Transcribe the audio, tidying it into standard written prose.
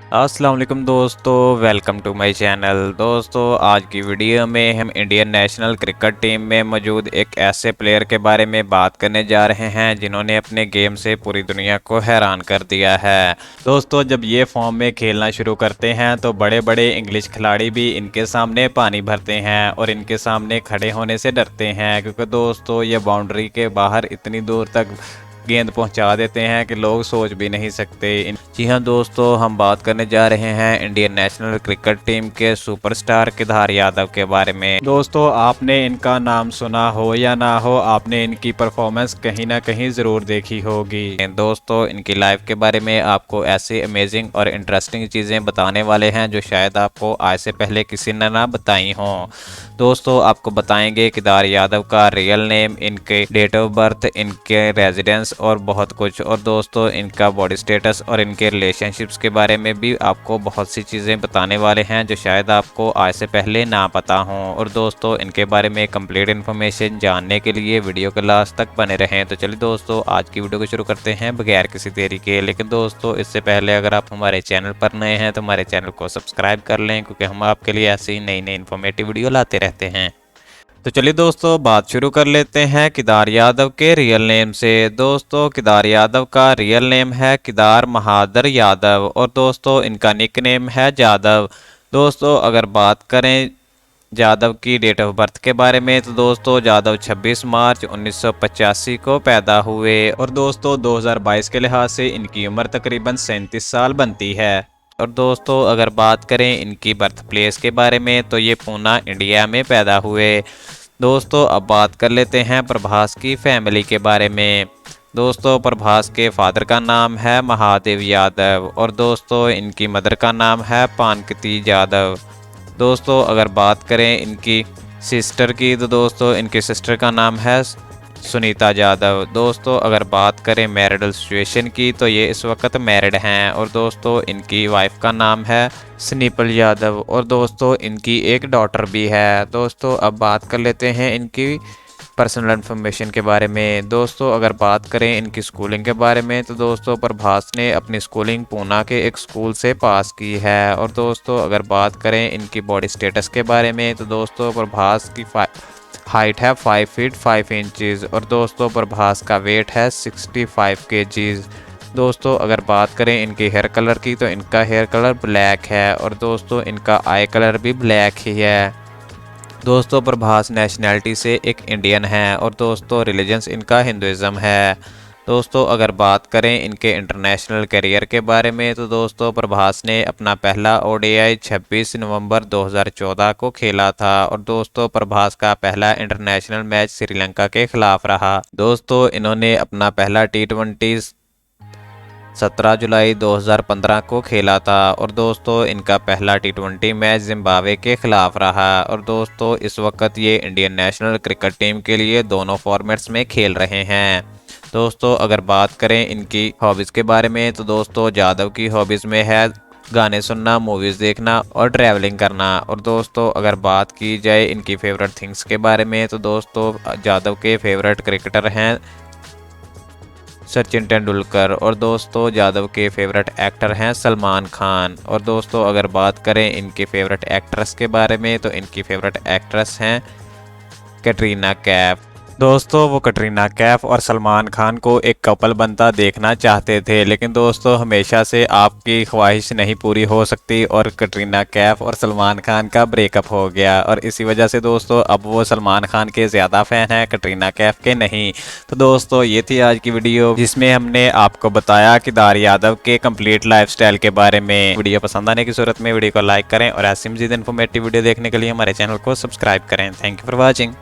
अस्सलाम वालेकुम दोस्तों, वेलकम टू माय चैनल। दोस्तों आज की वीडियो में हम इंडियन नेशनल क्रिकेट टीम में मौजूद एक ऐसे प्लेयर के बारे में बात करने जा रहे हैं जिन्होंने अपने गेम से पूरी दुनिया को हैरान कर दिया है। दोस्तों जब ये फॉर्म में खेलना शुरू करते हैं तो बड़े बड़े इंग्लिश खिलाड़ी भी इनके सामने पानी भरते हैं और इनके सामने खड़े होने से डरते हैं, क्योंकि दोस्तों ये बाउंड्री के बाहर इतनी दूर तक गेंद पहुंचा देते हैं कि लोग सोच भी नहीं सकते। जी हाँ दोस्तों, हम बात करने जा रहे हैं इंडियन नेशनल क्रिकेट टीम के सुपरस्टार केदार यादव के बारे में। दोस्तों आपने इनका नाम सुना हो या ना हो, आपने इनकी परफॉर्मेंस कहीं ना कहीं ज़रूर देखी होगी। दोस्तों इनकी लाइफ के बारे में आपको ऐसी अमेजिंग और इंटरेस्टिंग चीज़ें बताने वाले हैं जो शायद आपको आज से पहले किसी ने ना बताई हों। दोस्तों आपको बताएंगे केदार यादव का रियल नेम, इनके डेट ऑफ बर्थ, इनके रेजिडेंस और बहुत कुछ। और दोस्तों इनका बॉडी स्टेटस और इनके रिलेशनशिप्स के बारे में भी आपको बहुत सी चीज़ें बताने वाले हैं जो शायद आपको आज से पहले ना पता हों। और दोस्तों इनके बारे में कंप्लीट इन्फॉर्मेशन जानने के लिए वीडियो के लास्ट तक बने रहें। तो चलिए दोस्तों आज की वीडियो को शुरू करते हैं बगैर किसी देरी के। लेकिन दोस्तों इससे पहले अगर आप हमारे चैनल पर नए हैं तो हमारे चैनल को सब्सक्राइब कर लें, क्योंकि हम आपके लिए ऐसी नई नई इन्फॉर्मेटिव वीडियो लाते रहते हैं। तो चलिए दोस्तों बात शुरू कर लेते हैं केदार यादव के रियल नेम से। दोस्तों केदार यादव का रियल नेम है केदार महादर यादव और दोस्तों इनका निक नेम है जादव। दोस्तों अगर बात करें जादव की डेट ऑफ बर्थ के बारे में तो दोस्तों जादव 26 मार्च 1985 को पैदा हुए और दोस्तों 2022 के लिहाज से इनकी उम्र तकरीबन 37 साल बनती है। और दोस्तों अगर बात करें इनकी बर्थ प्लेस के बारे में तो ये पूना इंडिया में पैदा हुए। दोस्तों अब बात कर लेते हैं प्रभास की फैमिली के बारे में। दोस्तों प्रभास के फादर का नाम है महादेव यादव और दोस्तों इनकी मदर का नाम है पानकती यादव। दोस्तों अगर बात करें इनकी सिस्टर की तो दोस्तों इनके सिस्टर का नाम है सुनीता यादव। दोस्तों अगर बात करें मैरिडल सिचुएशन की तो ये इस वक्त मैरिड हैं और दोस्तों इनकी वाइफ का नाम है स्निपल यादव और दोस्तों इनकी एक डॉटर भी है। दोस्तों अब बात कर लेते हैं इनकी पर्सनल इन्फॉर्मेशन के बारे में। दोस्तों अगर बात करें इनकी स्कूलिंग के बारे में तो दोस्तों प्रभास ने अपनी स्कूलिंग पूना के एक स्कूल से पास की है। और दोस्तों अगर बात करें इनकी बॉडी स्टेटस के बारे में तो दोस्तों प्रभास की हाइट है 5 फीट 5 इंचेस और दोस्तों प्रभास का वेट है 65 kgs। दोस्तों अगर बात करें इनके हेयर कलर की तो इनका हेयर कलर ब्लैक है और दोस्तों इनका आई कलर भी ब्लैक ही है। दोस्तों प्रभास नेशनैलिटी से एक इंडियन है और दोस्तों रिलीजन्स इनका हिंदुइज़्म है। दोस्तों अगर बात करें इनके इंटरनेशनल करियर के बारे में तो दोस्तों प्रभास ने अपना पहला ओडीआई 26 नवंबर 2014 को खेला था और दोस्तों प्रभास का पहला इंटरनेशनल मैच श्रीलंका के खिलाफ रहा। दोस्तों इन्होंने अपना पहला T20 17 जुलाई 2015 को खेला था और दोस्तों इनका पहला T20 मैच जिम्बाब्वे के खिलाफ रहा। और दोस्तों इस वक्त ये इंडियन नेशनल क्रिकेट टीम के लिए दोनों फॉर्मेट्स में खेल रहे हैं। दोस्तों अगर बात करें इनकी हॉबीज़ के बारे में तो दोस्तों जादव की हॉबीज़ में है गाने सुनना, मूवीज़ देखना और ट्रैवलिंग करना। और दोस्तों अगर बात की जाए इनकी फेवरेट थिंग्स के बारे में तो दोस्तों जादव के फेवरेट क्रिकेटर हैं सचिन तेंदुलकर और दोस्तों जादव के फेवरेट एक्टर हैं सलमान खान। और दोस्तों अगर बात करें इनके फेवरेट एक्ट्रेस के बारे में तो इनकी फेवरेट एक्ट्रेस हैं कैटरीना कैफ। दोस्तों वो कैटरीना कैफ और सलमान खान को एक कपल बनता देखना चाहते थे, लेकिन दोस्तों हमेशा से आपकी ख्वाहिश नहीं पूरी हो सकती और कैटरीना कैफ और सलमान खान का ब्रेकअप हो गया और इसी वजह से दोस्तों अब वो सलमान खान के ज़्यादा फ़ैन हैं, कैटरीना कैफ के नहीं। तो दोस्तों ये थी आज की वीडियो जिसमें हमने आपको बताया केदार यादव के कंप्लीट लाइफस्टाइल के बारे में। वीडियो पसंद आने की सूरत में वीडियो को लाइक करें और ऐसी मज़ीद इन्फॉर्मेटिव वीडियो देखने के लिए हमारे चैनल को सब्सक्राइब करें। Thank you for watching.